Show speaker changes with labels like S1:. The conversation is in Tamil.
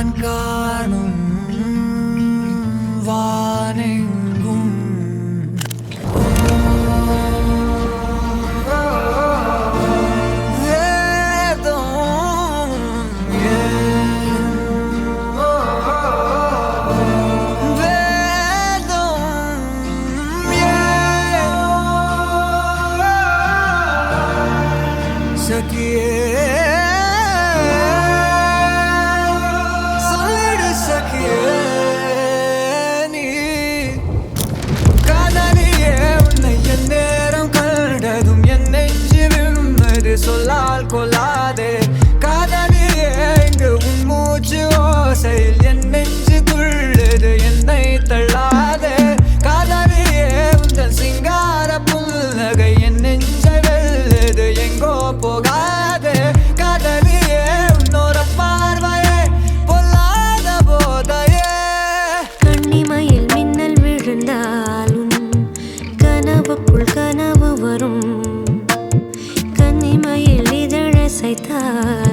S1: நான் காணும் வானெங்கும் சொல்லால் கொள்ளாதே காதலியே இங்கு உன் மூச்சு ஓசையில் என் நெஞ்சு துள்ளுது என்னை தள்ளாதே காதலியே உந்தன் சிங்கார புன்னகை என் நெஞ்சை வெல்லுது எங்கோ போகாதே காதலியே உன்னோர பார்வையே பொல்லாத போதையே
S2: கண்ணிமையில் மின்னல் விழுந்தாலும் கனவுக்குள் கனவு வரும் கண்ணிமையில் இதழ சைத்தால்